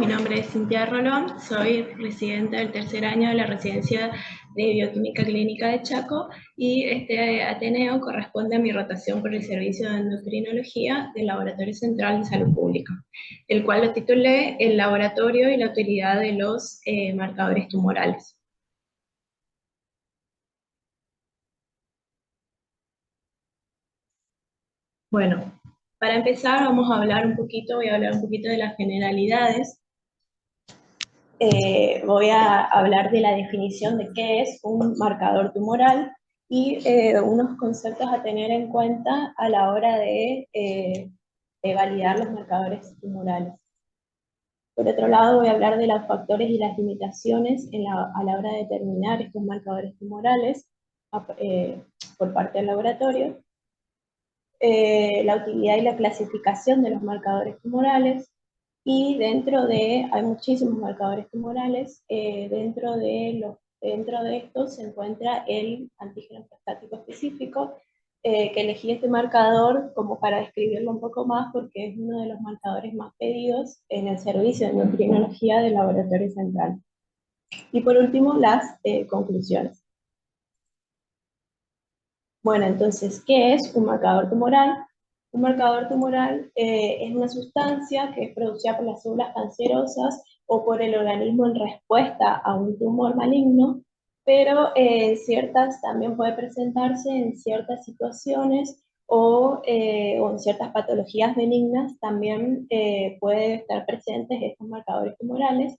mi nombre es Cintia Rolón, soy residente del tercer año de la residencia de Bioquímica Clínica de Chaco y este Ateneo corresponde a mi rotación por el servicio de endocrinología del Laboratorio Central de Salud Pública, el cual lo titulé El laboratorio y la utilidad de los marcadores tumorales. Bueno, para empezar voy a hablar un poquito de las generalidades. Voy a hablar de la definición de qué es un marcador tumoral y unos conceptos a tener en cuenta a la hora de validar los marcadores tumorales. Por otro lado, voy a hablar de los factores y las limitaciones a la hora de determinar estos marcadores tumorales por parte del laboratorio, la utilidad y la clasificación de los marcadores tumorales, y hay muchísimos marcadores tumorales, dentro de estos se encuentra el antígeno prostático específico, que elegí este marcador como para describirlo un poco más porque es uno de los marcadores más pedidos en el servicio de endocrinología del laboratorio central. Y por último, las conclusiones. Bueno, entonces, ¿qué es un marcador tumoral? Un marcador tumoral es una sustancia que es producida por las células cancerosas o por el organismo en respuesta a un tumor maligno, pero también puede presentarse en ciertas situaciones o en ciertas patologías benignas, también pueden estar presentes estos marcadores tumorales,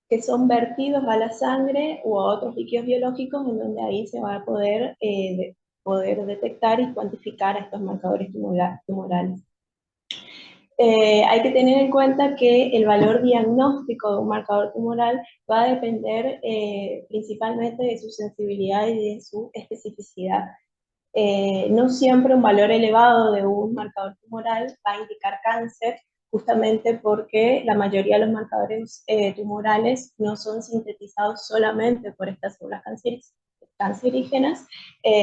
que son vertidos a la sangre o a otros líquidos biológicos, en donde ahí se va a poder detectar y cuantificar a estos marcadores tumorales. Hay que tener en cuenta que el valor diagnóstico de un marcador tumoral va a depender principalmente de su sensibilidad y de su especificidad. No siempre un valor elevado de un marcador tumoral va a indicar cáncer, justamente porque la mayoría de los marcadores tumorales no son sintetizados solamente por estas células cancerígenas,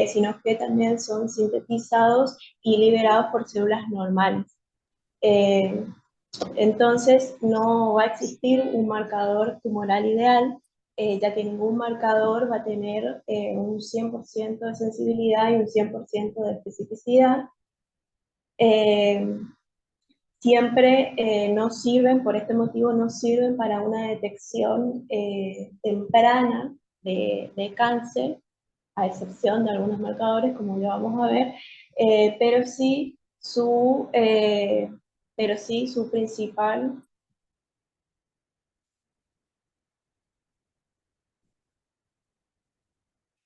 sino que también son sintetizados y liberados por células normales. Entonces no va a existir un marcador tumoral ideal, ya que ningún marcador va a tener un 100% de sensibilidad y un 100% de especificidad. Siempre no sirven, por este motivo no sirven para una detección temprana de cáncer, a excepción de algunos marcadores, como ya vamos a ver, pero sí su principal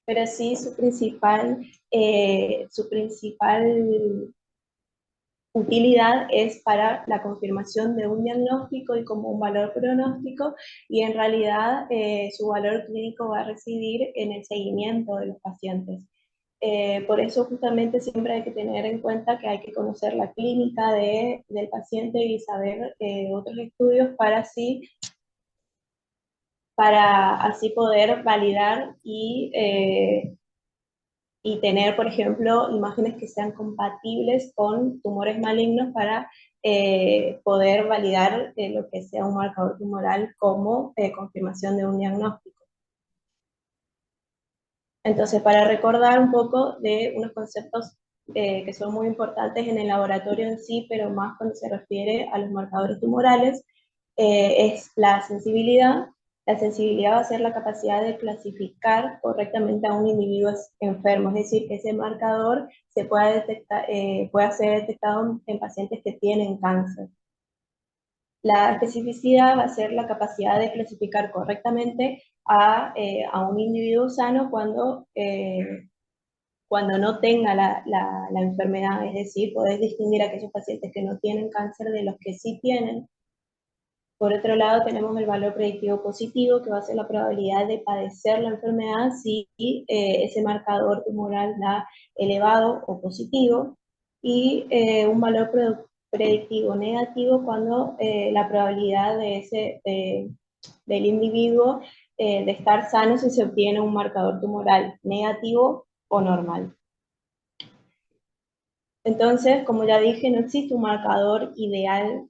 pero sí su principal utilidad es para la confirmación de un diagnóstico y como un valor pronóstico, y en realidad su valor clínico va a residir en el seguimiento de los pacientes. Por eso justamente siempre hay que tener en cuenta que hay que conocer la clínica del paciente y saber otros estudios para así poder validar y tener, por ejemplo, imágenes que sean compatibles con tumores malignos para poder validar lo que sea un marcador tumoral como confirmación de un diagnóstico. Entonces, para recordar un poco de unos conceptos que son muy importantes en el laboratorio en sí, pero más cuando se refiere a los marcadores tumorales, es la sensibilidad. La sensibilidad va a ser la capacidad de clasificar correctamente a un individuo enfermo, es decir, que ese marcador pueda ser detectado en pacientes que tienen cáncer. La especificidad va a ser la capacidad de clasificar correctamente a un individuo sano cuando no tenga la enfermedad, es decir, podés distinguir a aquellos pacientes que no tienen cáncer de los que sí tienen. Por otro lado, tenemos el valor predictivo positivo, que va a ser la probabilidad de padecer la enfermedad si ese marcador tumoral da elevado o positivo, y un valor predictivo negativo cuando la probabilidad del individuo de estar sano si se obtiene un marcador tumoral negativo o normal. Entonces, como ya dije, no existe un marcador ideal,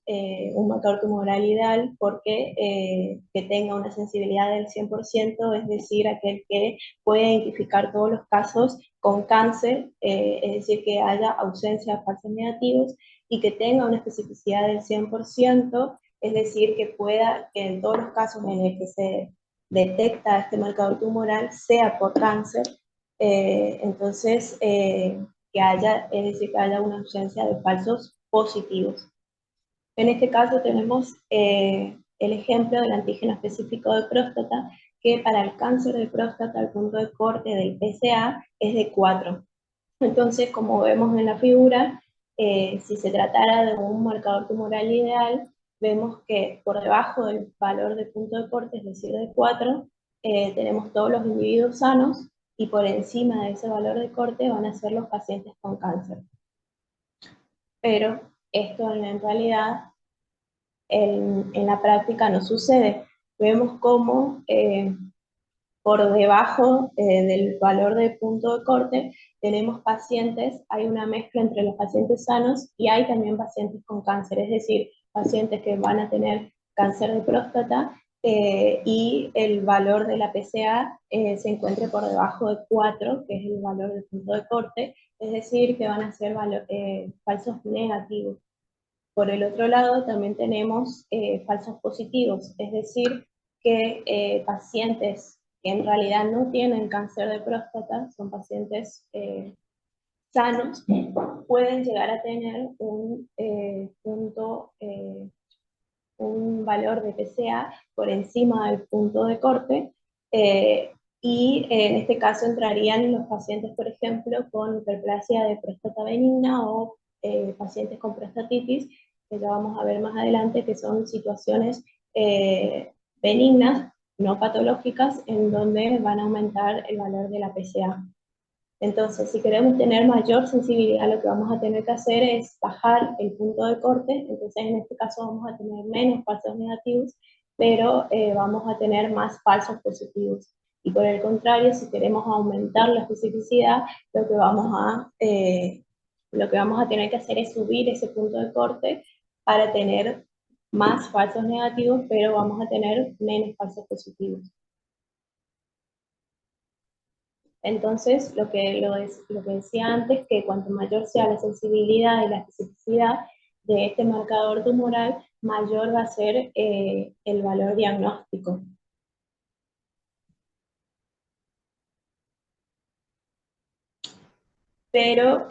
un marcador tumoral ideal, porque que tenga una sensibilidad del 100%, es decir, aquel que puede identificar todos los casos con cáncer, es decir, que haya ausencia de falsos negativos, y que tenga una especificidad del 100%, es decir, que pueda, que en todos los casos en el que se detecta este marcador tumoral sea por cáncer. Entonces, que haya, es decir, que haya una ausencia de falsos positivos. En este caso tenemos el ejemplo del antígeno específico de próstata, que para el cáncer de próstata el punto de corte del PSA es de 4. Entonces, como vemos en la figura, si se tratara de un marcador tumoral ideal, vemos que por debajo del valor de punto de corte, es decir, de 4, tenemos todos los individuos sanos, y por encima de ese valor de corte van a ser los pacientes con cáncer. Pero esto en realidad en la práctica no sucede. Vemos cómo por debajo del valor de punto de corte tenemos pacientes, hay una mezcla entre los pacientes sanos y hay también pacientes con cáncer, es decir, pacientes que van a tener cáncer de próstata y el valor de la PSA se encuentre por debajo de 4, que es el valor del punto de corte, es decir, que van a ser falsos negativos. Por el otro lado, también tenemos falsos positivos, es decir, que pacientes que en realidad no tienen cáncer de próstata, son pacientes sanos, pueden llegar a tener un valor de PSA por encima del punto de corte, eh, y en este caso entrarían los pacientes, por ejemplo, con hiperplasia de próstata benigna o pacientes con prostatitis, que ya vamos a ver más adelante, que son situaciones benignas, no patológicas, en donde van a aumentar el valor de la PSA. Entonces, si queremos tener mayor sensibilidad, lo que vamos a tener que hacer es bajar el punto de corte. Entonces, en este caso vamos a tener menos falsos negativos, pero vamos a tener más falsos positivos. Y por el contrario, si queremos aumentar la especificidad, lo que vamos a tener que hacer es subir ese punto de corte para tener más falsos negativos, pero vamos a tener menos falsos positivos. Entonces, lo que decía antes, que cuanto mayor sea la sensibilidad y la especificidad de este marcador tumoral, mayor va a ser el valor diagnóstico. Pero,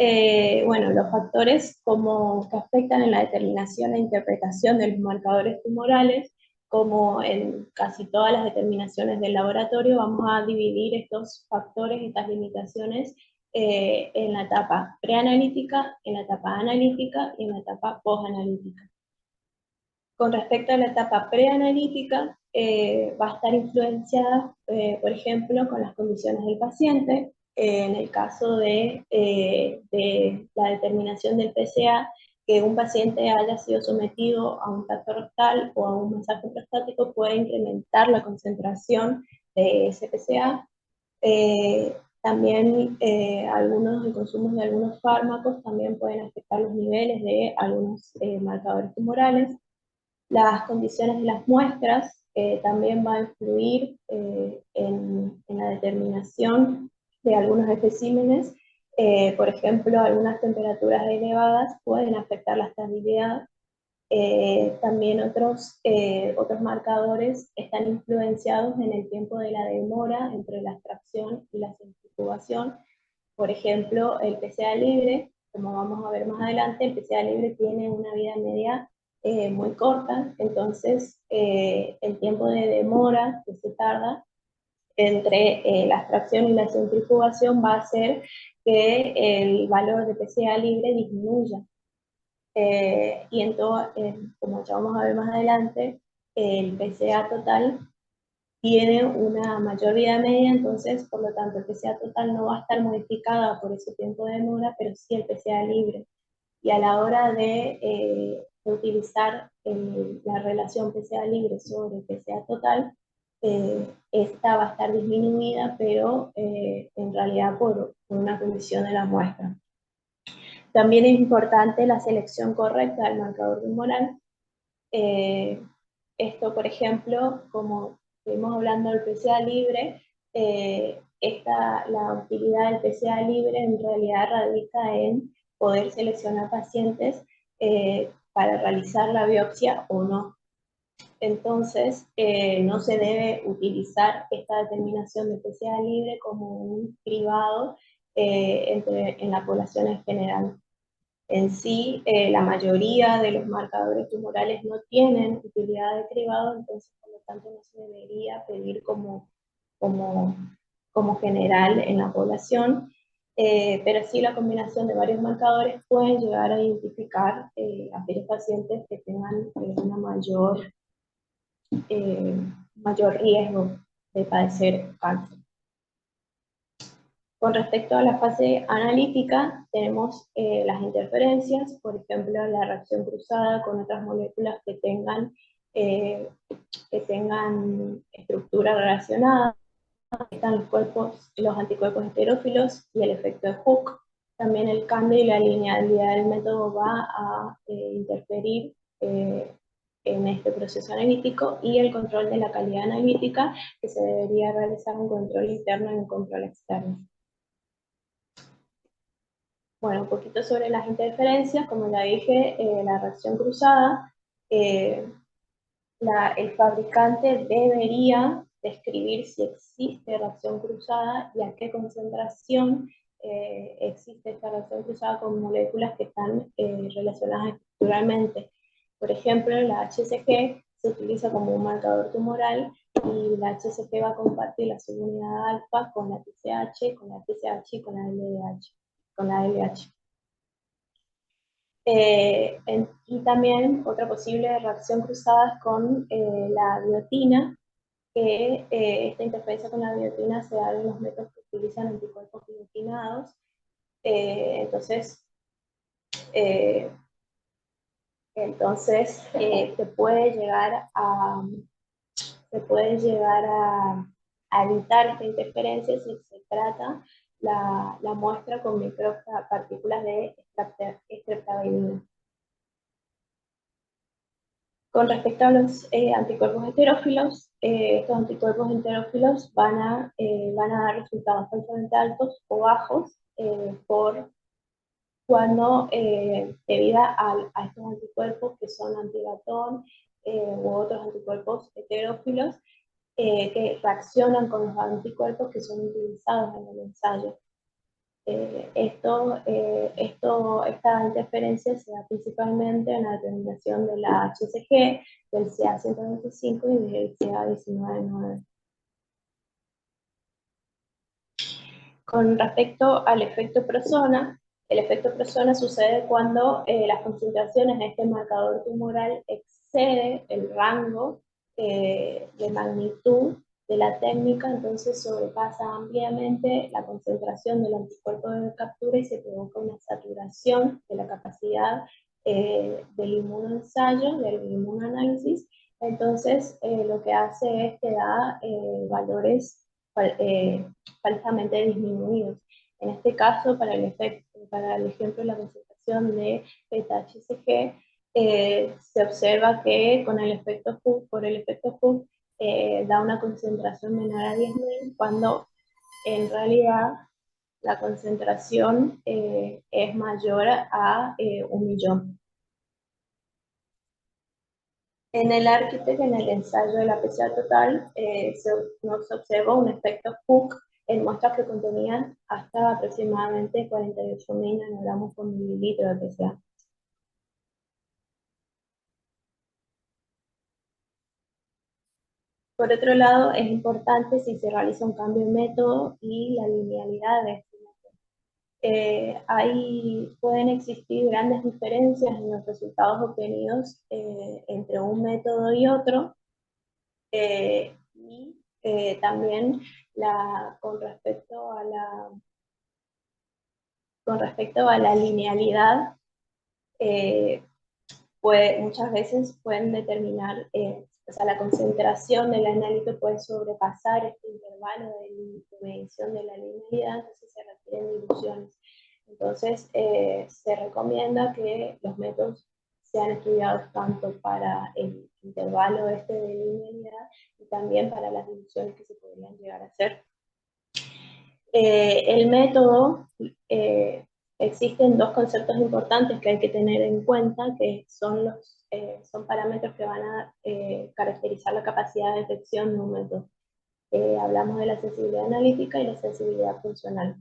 bueno, los factores como que afectan en la determinación e interpretación de los marcadores tumorales, como en casi todas las determinaciones del laboratorio, vamos a dividir estos factores, estas limitaciones, en la etapa preanalítica, en la etapa analítica y en la etapa posanalítica. Con respecto a la etapa preanalítica, va a estar influenciada, por ejemplo, con las condiciones del paciente. En el caso de la determinación del PSA, que un paciente haya sido sometido a un tacto rectal o a un masaje prostático puede incrementar la concentración de ese PSA. También el consumo de algunos fármacos también pueden afectar los niveles de algunos marcadores tumorales. Las condiciones de las muestras también van a influir en la determinación de algunos especímenes. Por ejemplo, algunas temperaturas elevadas pueden afectar la estabilidad. También otros marcadores están influenciados en el tiempo de la demora entre la extracción y la centrifugación. Por ejemplo, el PCA libre, como vamos a ver más adelante, el PCA libre tiene una vida media muy corta, entonces el tiempo de demora que se tarda entre la extracción y la centrifugación va a hacer que el valor de PCA libre disminuya. Y como ya vamos a ver más adelante, el PCA total tiene una mayor vida media, entonces por lo tanto el PCA total no va a estar modificada por ese tiempo de demora, pero sí el PCA libre. Y a la hora de utilizar la relación PCA libre sobre PCA total, esta va a estar disminuida, pero en realidad por una condición de la muestra. También es importante la selección correcta del marcador tumoral. Esto, por ejemplo, como estuvimos hablando del PCA libre, la utilidad del PCA libre en realidad radica en poder seleccionar pacientes para realizar la biopsia o no. Entonces, no se debe utilizar esta determinación de PCA libre como un cribado en la población en general. En sí, la mayoría de los marcadores tumorales no tienen utilidad de cribado, entonces por lo tanto no se debería pedir como, como general en la población, pero sí la combinación de varios marcadores puede llegar a identificar aquellos pacientes que tengan una mayor riesgo de padecer cáncer. Con respecto a la fase analítica, tenemos las interferencias, por ejemplo, la reacción cruzada con otras moléculas eh, que tengan estructura relacionada. Están los anticuerpos heterófilos y el efecto de Hooke. También el cambio y la linealidad del método va a interferir en este proceso analítico, y el control de la calidad analítica, que se debería realizar un control interno y un control externo. Bueno, un poquito sobre las interferencias, como ya dije, la reacción cruzada, eh, el fabricante debería describir si existe reacción cruzada y a qué concentración existe esta reacción cruzada con moléculas que están relacionadas estructuralmente. Por ejemplo, la HCG se utiliza como un marcador tumoral, y la HCG va a compartir la subunidad alfa con la TCH, con la TCH y con la LDH. Con la LH. Y también otra posible reacción cruzada es con la biotina, que esta interferencia con la biotina se da en los métodos que utilizan anticuerpos biotinados. Entonces, eh, se puede llegar a evitar esta interferencia si se trata la muestra con micropartículas de streptavidina. Con respecto a los anticuerpos heterófilos, estos anticuerpos heterófilos van a dar resultados falsamente altos o bajos por cuando, debido a estos anticuerpos que son antibatón u otros anticuerpos heterófilos, que reaccionan con los anticuerpos que son utilizados en el ensayo. Esta interferencia se da principalmente en la determinación de la HCG, del CA125 y del CA199. Con respecto al efecto persona, el efecto persona sucede cuando las concentraciones de este marcador tumoral excede el rango de magnitud de la técnica, entonces sobrepasa ampliamente la concentración del anticuerpo de captura y se provoca una saturación de la capacidad del inmunoensayo, del inmunoanálisis. Entonces, lo que hace es que da valores falsamente disminuidos. En este caso, para el ejemplo de la concentración de beta-HCG, se observa que con el efecto Hooke, por el efecto Hooke, da una concentración menor a 10.000, cuando en realidad la concentración es mayor a 1.000.000. En el Architect, en el ensayo de la PCA total, nos observó un efecto Hooke en muestras que contenían hasta aproximadamente 48.000 nanogramos por mililitro de PCA. Por otro lado, es importante si se realiza un cambio de método y la linealidad de este método. Pueden existir grandes diferencias en los resultados obtenidos entre un método y otro, y también con respecto a la linealidad, eh, muchas veces pueden determinar, o sea, la concentración del analito puede sobrepasar este intervalo de medición de la linealidad, entonces se requieren diluciones. Entonces, se recomienda que los métodos sean estudiados tanto para el intervalo este de linealidad y también para las divisiones que se podrían llegar a hacer. El método, existen dos conceptos importantes que hay que tener en cuenta, que son parámetros que van a caracterizar la capacidad de detección de un método. Hablamos de la sensibilidad analítica y la sensibilidad funcional.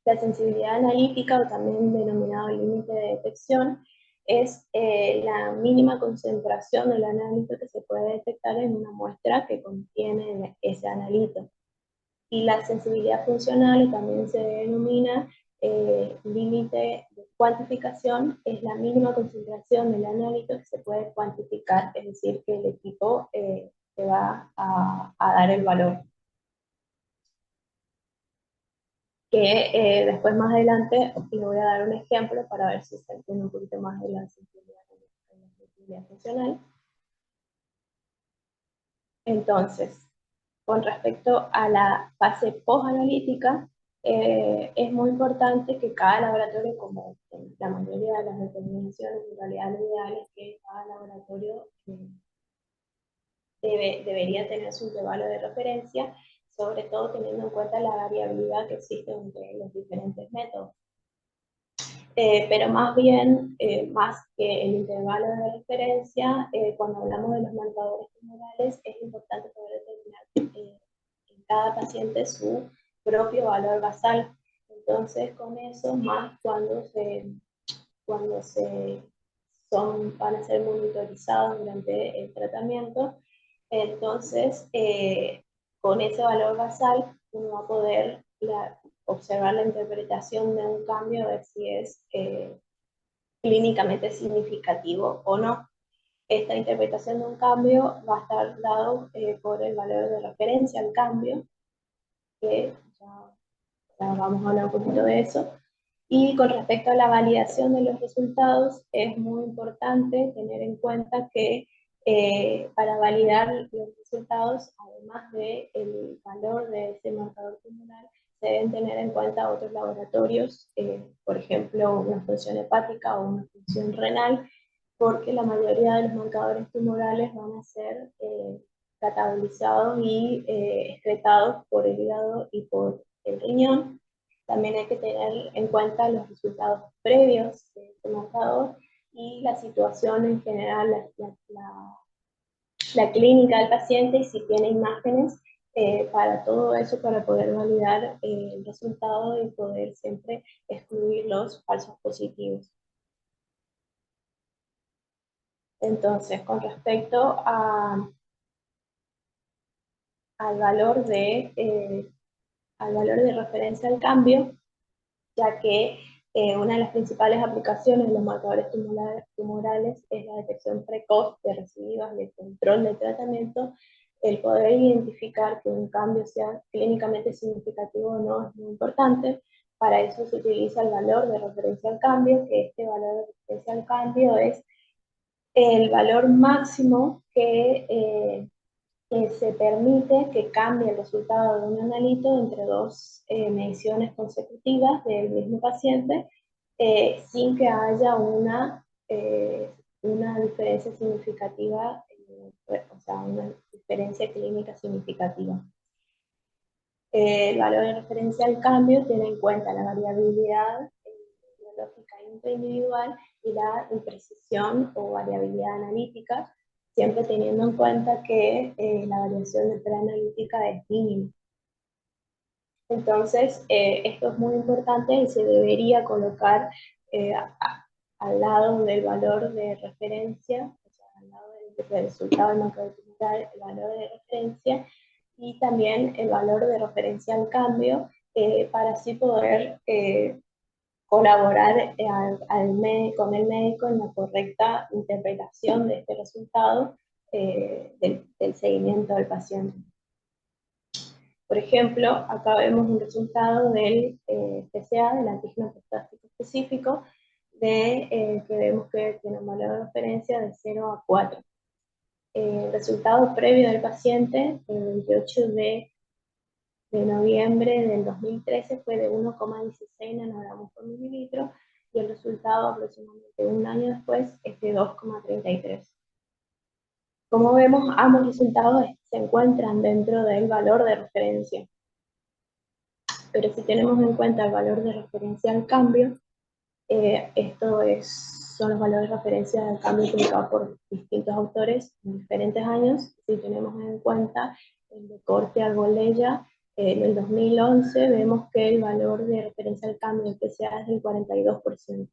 La sensibilidad analítica, o también denominado límite de detección, es la mínima concentración del analito que se puede detectar en una muestra que contiene ese analito. Y la sensibilidad funcional, también se denomina límite de cuantificación, es la mínima concentración del analito que se puede cuantificar, es decir, que el equipo te va a dar el valor. Que después más adelante le voy a dar un ejemplo para ver si se entiende un poquito más de la sensibilidad, funcional. Entonces, con respecto a la fase post-analítica, es muy importante que cada laboratorio, como en la mayoría de las determinaciones, en realidad lo ideal es que cada laboratorio debería tener su intervalo de referencia, sobre todo teniendo en cuenta la variabilidad que existe entre los diferentes métodos. Pero más bien, más que el intervalo de referencia, cuando hablamos de los marcadores tumorales, es importante poder determinar en cada paciente su propio valor basal. Entonces, con eso, más van a ser monitorizados durante el tratamiento, entonces, con ese valor basal, uno va a poder observar la interpretación de un cambio, a ver si es clínicamente significativo o no. Esta interpretación de un cambio va a estar dado por el valor de referencia al cambio, que ya vamos a hablar un poquito de eso. Y con respecto a la validación de los resultados, es muy importante tener en cuenta que para validar los resultados, además del valor de ese marcador tumoral, se deben tener en cuenta otros laboratorios, por ejemplo, una función hepática o una función renal, porque la mayoría de los marcadores tumorales van a ser catabolizados y excretados por el hígado y por el riñón. También hay que tener en cuenta los resultados previos de este marcador y la situación en general, la clínica del paciente, y si tiene imágenes, para todo eso, para poder validar el resultado y poder siempre excluir los falsos positivos. Entonces, con respecto al valor al valor de referencia al cambio, ya que una de las principales aplicaciones de los marcadores tumorales es la detección precoz de recidivas y el control del tratamiento. El poder identificar que un cambio sea clínicamente significativo o no es muy importante. Para eso se utiliza el valor de referencia al cambio, que este valor de referencia al cambio es el valor máximo que se permite que cambie el resultado de un analito entre dos mediciones consecutivas del mismo paciente, sin que haya una diferencia significativa, o sea, una diferencia clínica significativa. El valor de referencia al cambio tiene en cuenta la variabilidad biológica intraindividual y la imprecisión o variabilidad analítica, siempre teniendo en cuenta que la variación preanalítica es mínima. Entonces, esto es muy importante y se debería colocar al lado del valor de referencia, o sea, al lado del resultado del macrotumoral, el valor de referencia, y también el valor de referencia al cambio, para así poder colaborar con el médico en la correcta interpretación de este resultado del seguimiento del paciente. Por ejemplo, acá vemos un resultado del PSA, del antígeno prostático específico, que vemos que tiene un valor de referencia de 0 a 4. El resultado previo del paciente, el 28 de de noviembre del 2013 fue de 1,16 nanogramos por mililitro y el resultado aproximadamente un año después es de 2,33. Como vemos, ambos resultados se encuentran dentro del valor de referencia. Pero si tenemos en cuenta el valor de referencia al cambio, son los valores de referencia del cambio publicados por distintos autores en diferentes años. Si tenemos en cuenta el de Corte Arbolella en el 2011, vemos que el valor de referencia al cambio del PCA es del 42%.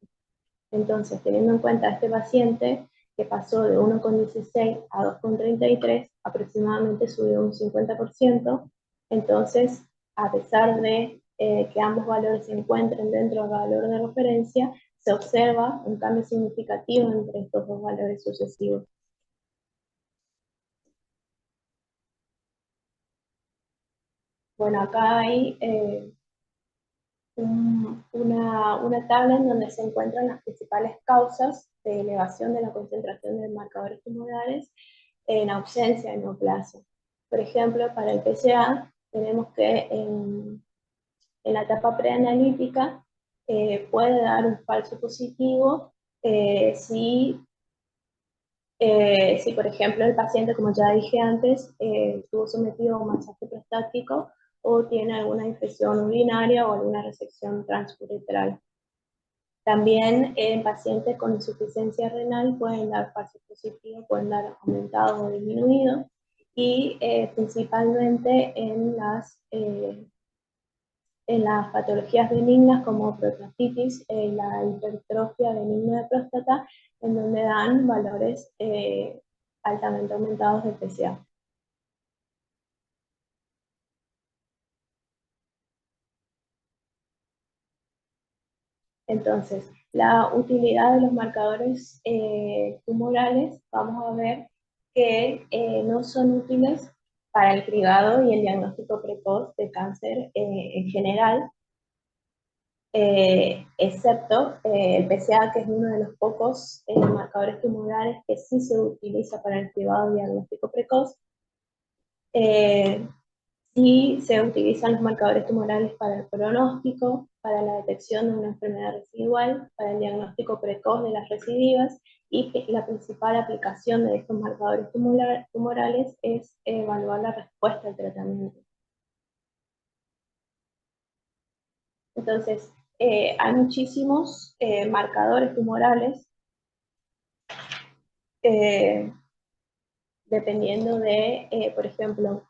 Entonces, teniendo en cuenta a este paciente que pasó de 1,16 a 2,33, aproximadamente subió un 50%, entonces, a pesar de que ambos valores se encuentren dentro del valor de referencia, se observa un cambio significativo entre estos dos valores sucesivos. Bueno, acá hay una tabla en donde se encuentran las principales causas de elevación de la concentración de marcadores tumorales en ausencia de neoplasia. Por ejemplo, para el PSA tenemos que en la etapa preanalítica puede dar un falso positivo si, por ejemplo, el paciente, como ya dije antes, estuvo sometido a un masaje prostático o tiene alguna infección urinaria o alguna resección transuretral. También en pacientes con insuficiencia renal pueden dar falsos positivos, pueden dar aumentados o disminuidos, y principalmente en las patologías benignas como prostatitis, la hipertrofia benigna de próstata, en donde dan valores altamente aumentados de PSA. Entonces, la utilidad de los marcadores tumorales, vamos a ver que no son útiles para el cribado y el diagnóstico precoz de cáncer en general, excepto el PSA, que es uno de los pocos marcadores tumorales que sí se utiliza para el cribado y diagnóstico precoz. Sí se utilizan los marcadores tumorales para el pronóstico, para la detección de una enfermedad residual, para el diagnóstico precoz de las recidivas, y la principal aplicación de estos marcadores tumorales es evaluar la respuesta al tratamiento. Entonces, hay muchísimos marcadores tumorales dependiendo de, por ejemplo,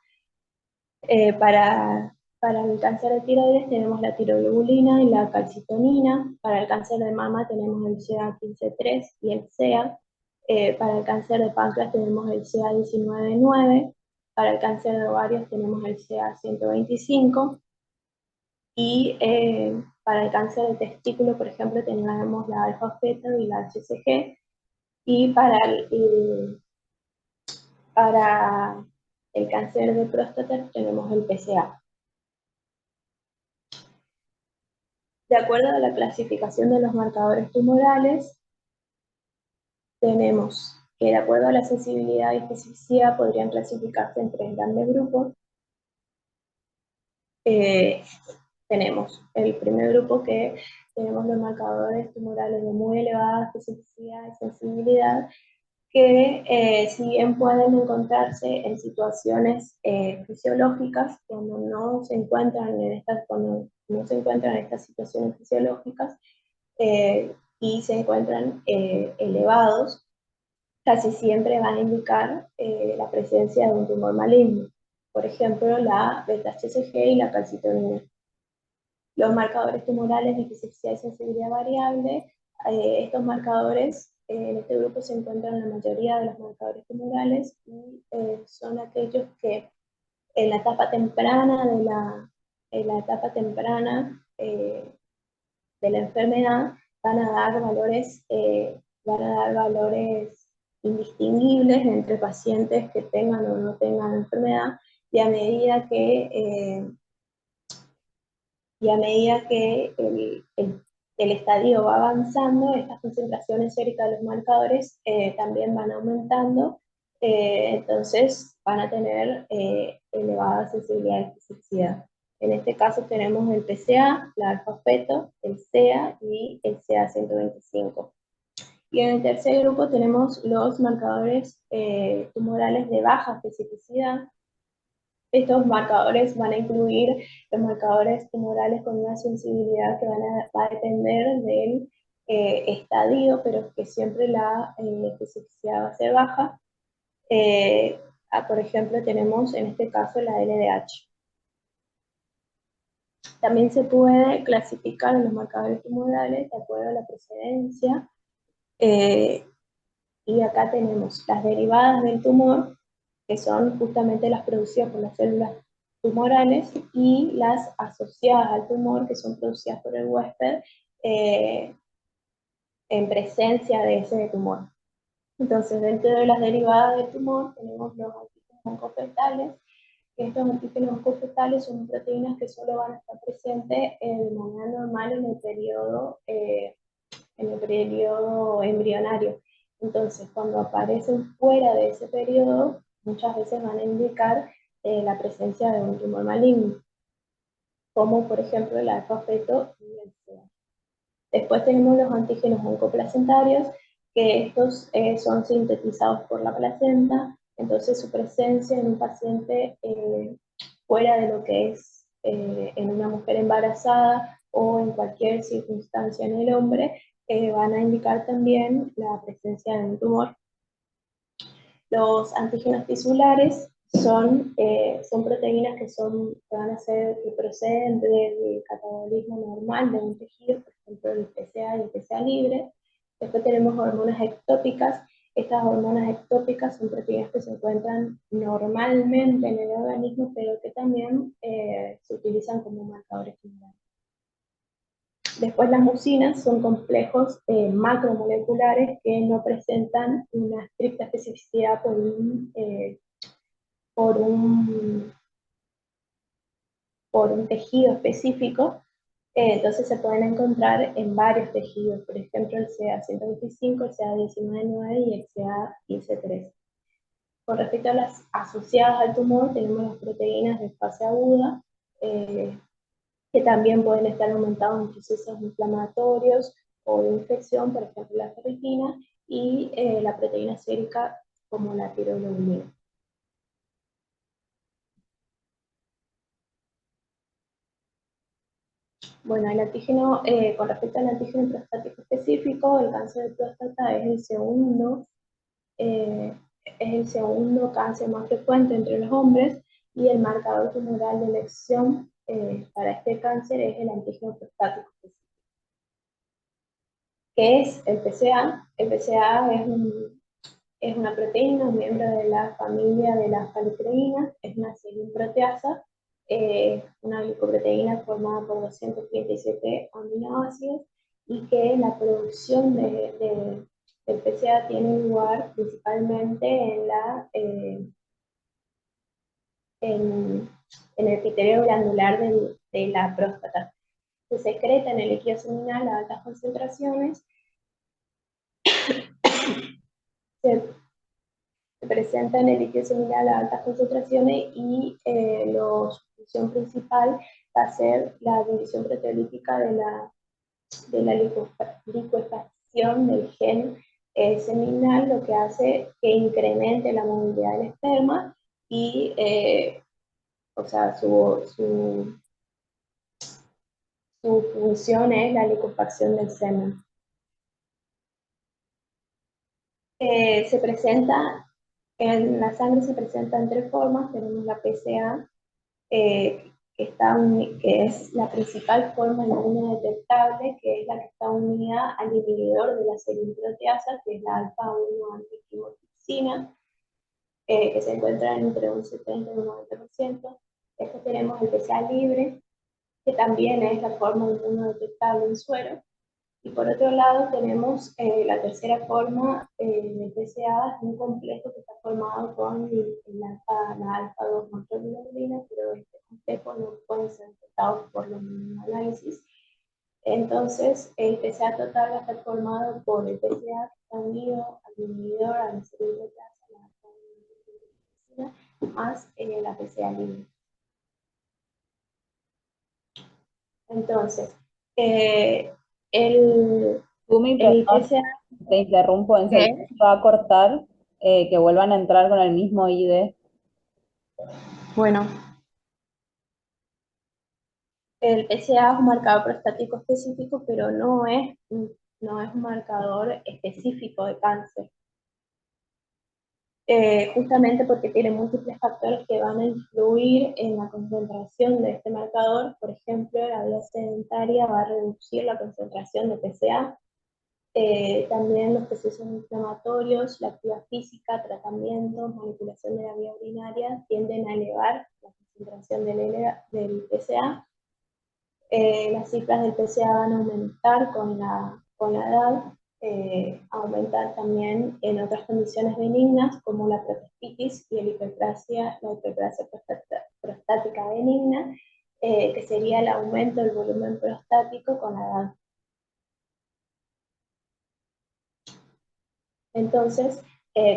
para el cáncer de tiroides tenemos la tiroglobulina y la calcitonina. Para el cáncer de mama tenemos el CA15-3 y el CEA. Para el cáncer de páncreas tenemos el CA19-9. Para el cáncer de ovarios tenemos el CA125. Y para el cáncer de testículo, por ejemplo, tenemos la alfa-feta y la HCG. Y para el cáncer de próstata tenemos el PSA. De acuerdo a la clasificación de los marcadores tumorales, tenemos que de acuerdo a la sensibilidad y especificidad podrían clasificarse en tres grandes grupos. Tenemos el primer grupo, que tenemos los marcadores tumorales de muy elevada especificidad y sensibilidad, que si bien pueden encontrarse en situaciones fisiológicas, cuando no se encuentran en estas situaciones fisiológicas y se encuentran elevados, casi siempre van a indicar la presencia de un tumor maligno. Por ejemplo, la beta-HCG y la calcitonina. Los marcadores tumorales de especificidad y sensibilidad variable, estos marcadores, en este grupo se encuentran la mayoría de los marcadores tumorales y son aquellos que en la etapa temprana de la enfermedad van a dar valores indistinguibles entre pacientes que tengan o no tengan enfermedad, y a medida que el estadio va avanzando, estas concentraciones séricas de los marcadores también van aumentando, entonces van a tener elevada sensibilidad y especificidad. En este caso tenemos el PCA, la alfa-feto, el CEA y el CA125. Y en el tercer grupo tenemos los marcadores tumorales de baja especificidad. Estos marcadores van a incluir los marcadores tumorales con una sensibilidad que va a depender del estadio, pero que siempre la especificidad va a ser baja. Por ejemplo, tenemos en este caso la LDH. También se puede clasificar los marcadores tumorales de acuerdo a la procedencia. Y acá tenemos las derivadas del tumor, que son justamente las producidas por las células tumorales, y las asociadas al tumor, que son producidas por el huésped en presencia de ese tumor. Entonces, dentro de las derivadas del tumor tenemos los antígenos oncofetales. Estos antígenos oncofetales son proteínas que solo van a estar presentes de manera normal en el periodo embrionario. Entonces, cuando aparecen fuera de ese periodo, muchas veces van a indicar la presencia de un tumor maligno, como por ejemplo el alfa-feto y el CEA. Después tenemos los antígenos oncoplacentarios, que estos son sintetizados por la placenta, entonces su presencia en un paciente fuera de lo que es en una mujer embarazada o en cualquier circunstancia en el hombre, van a indicar también la presencia de un tumor. Los antígenos tisulares son proteínas que van a ser, que proceden del catabolismo normal de un tejido, por ejemplo el PCA y el PCA libre. Después tenemos hormonas ectópicas. Estas hormonas ectópicas son proteínas que se encuentran normalmente en el organismo, pero que también se utilizan como marcadores tumorales. Después las mucinas son complejos macromoleculares que no presentan una estricta especificidad por un, por un tejido específico, entonces se pueden encontrar en varios tejidos, por ejemplo el CA125, el CA19 y el CA15-3. Con respecto a las asociadas al tumor, tenemos las proteínas de fase aguda, que también pueden estar aumentados en procesos inflamatorios o de infección, por ejemplo la ferritina, y la proteína sérica como la tiroglobulina. Bueno, el antígeno, con respecto al antígeno prostático específico, el cáncer de próstata eh, es el segundo cáncer más frecuente entre los hombres, y el marcador tumoral de elección para este cáncer es el antígeno prostático específico. ¿Qué es el PCA? El PCA es una proteína, un miembro de la familia de las calicreínas, es una proteasa, una glicoproteína formada por 237 aminoácidos, y que la producción del PCA tiene lugar principalmente en, en el epitelio glandular de la próstata. Se secreta en el líquido seminal a altas concentraciones, se presenta en el líquido seminal a altas concentraciones, y su función principal va a ser la división proteolítica de la licuefacción del gen seminal, lo que hace que incremente la movilidad del esperma y, o sea, su función es la licuefacción del semen. Se presenta, en la sangre se presenta en tres formas. Tenemos la PCA, que es la principal forma inmunodetectable, que es la que está unida al inhibidor de la proteasa, que es la alfa-1 antiquimotripsina, que se encuentra entre un 70 y un 90%. Después tenemos el PCA libre, que también es la forma inmunodetectable en suero. Y por otro lado tenemos la tercera forma de PCA, un complejo que está formado con la alfa-2 microglobulina, pero este complejo no puede ser detectado por los análisis. Entonces, el PCA total va a estar formado por el PCA que está unido al inhibidor, a la celulosa, la alfa-1 más la PCA libre. Entonces, eh, el, Gumi, el perdón, PSA, te interrumpo en serio. ¿qué? Va a cortar que vuelvan a entrar con el mismo ID. Bueno, el PSA es un marcador prostático específico, pero no es un marcador específico de cáncer. Justamente porque tiene múltiples factores que van a influir en la concentración de este marcador. Por ejemplo, la vida sedentaria va a reducir la concentración de PSA. También los procesos inflamatorios, la actividad física, tratamientos, manipulación de la vía urinaria tienden a elevar la concentración del PSA. Las cifras del PSA van a aumentar con la edad, aumentan también en otras condiciones benignas como la prostatitis y la hiperplasia prostática benigna, que sería el aumento del volumen prostático con la edad. Entonces,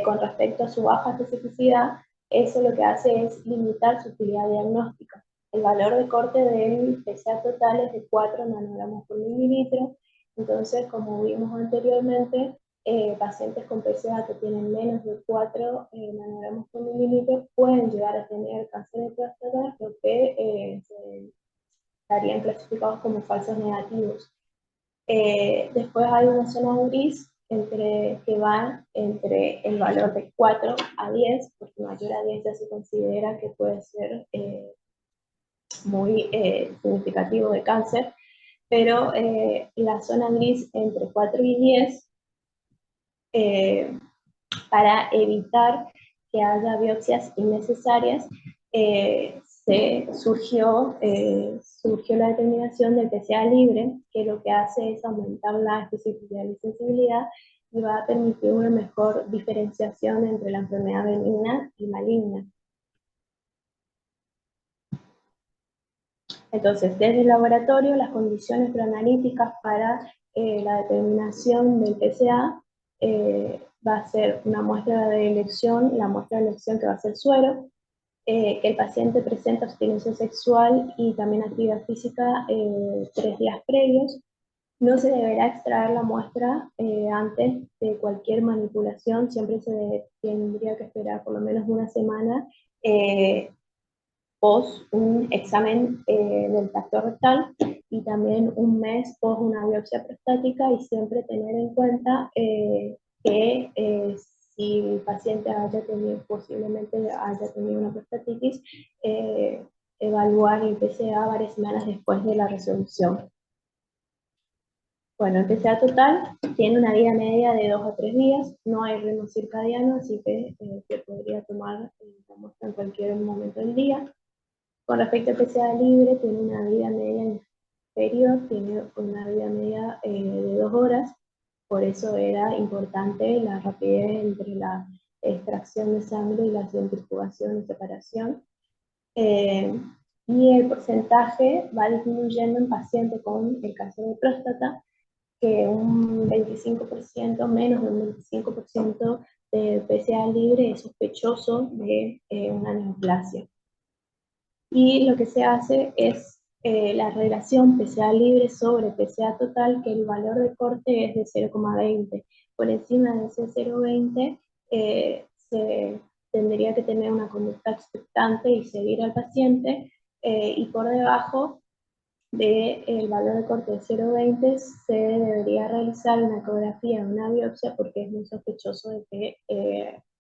con respecto a su baja especificidad, eso lo que hace es limitar su utilidad diagnóstica. El valor de corte del PSA total es de 4 nanogramos por mililitro. Entonces, como vimos anteriormente, pacientes con PSA que tienen menos de 4 nanogramos por mililitro pueden llegar a tener cáncer de próstata, lo que estarían clasificados como falsos negativos. Después hay una zona gris que va entre el valor de 4 a 10, porque mayor a 10 ya se considera que puede ser muy significativo de cáncer, pero la zona gris entre 4 y 10, eh, para evitar que haya biopsias innecesarias, surgió la determinación del PCA libre, que lo que hace es aumentar la especificidad y sensibilidad y va a permitir una mejor diferenciación entre la enfermedad benigna y maligna. Entonces, desde el laboratorio, las condiciones preanalíticas para la determinación del PSA va a ser una muestra de elección, la muestra de elección que va a ser suero, que el paciente presenta abstinencia sexual y también actividad física 3 días previos. No se deberá extraer la muestra antes de cualquier manipulación, siempre tendría que esperar por lo menos una semana eh, post un examen del tracto rectal y también un mes post una biopsia prostática, y siempre tener en cuenta que si el paciente posiblemente haya tenido una prostatitis, eh, evaluar el PSA varias semanas después de la resolución. Bueno, el PSA total tiene una vida media de 2 a 3 días, no hay ritmo circadiano, así que se podría tomar la muestra en cualquier momento del día. Con respecto al PCA libre, tiene una vida media inferior, tiene una vida media de 2 horas, por eso era importante la rapidez entre la extracción de sangre y la centrifugación y separación. Eh, y el porcentaje va disminuyendo en pacientes con el cáncer de próstata, que un 25%, menos de un 25% de PCA libre es sospechoso de una neoplasia. Y lo que se hace es la relación PSA libre sobre PSA total, que el valor de corte es de 0,20. Por encima de ese 0,20 se tendría que tener una conducta expectante y seguir al paciente, y por debajo del valor de corte de 0,20 se debería realizar una ecografía, una biopsia, porque es muy sospechoso de que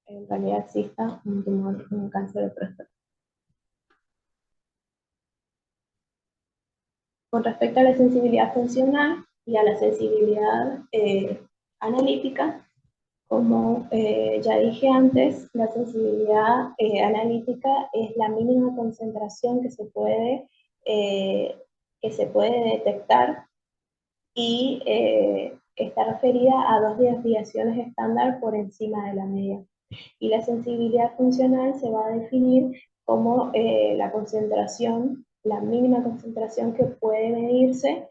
en realidad exista un tumor, un cáncer de próstata. Con respecto a la sensibilidad funcional y a la sensibilidad analítica, como ya dije antes, la sensibilidad analítica es la mínima concentración eh, que se puede detectar, y está referida a 2 desviaciones estándar por encima de la media. Y la sensibilidad funcional se va a definir como la concentración, la mínima concentración que puede medirse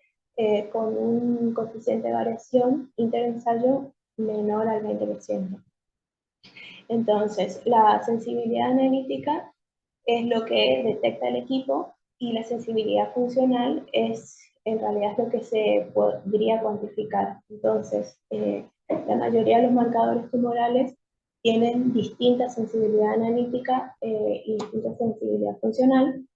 con un coeficiente de variación interensayo menor al 20%. Entonces, la sensibilidad analítica es lo que detecta el equipo, y la sensibilidad funcional es en realidad es lo que se podría cuantificar. Entonces, la mayoría de los marcadores tumorales tienen distinta sensibilidad analítica y distinta sensibilidad funcional,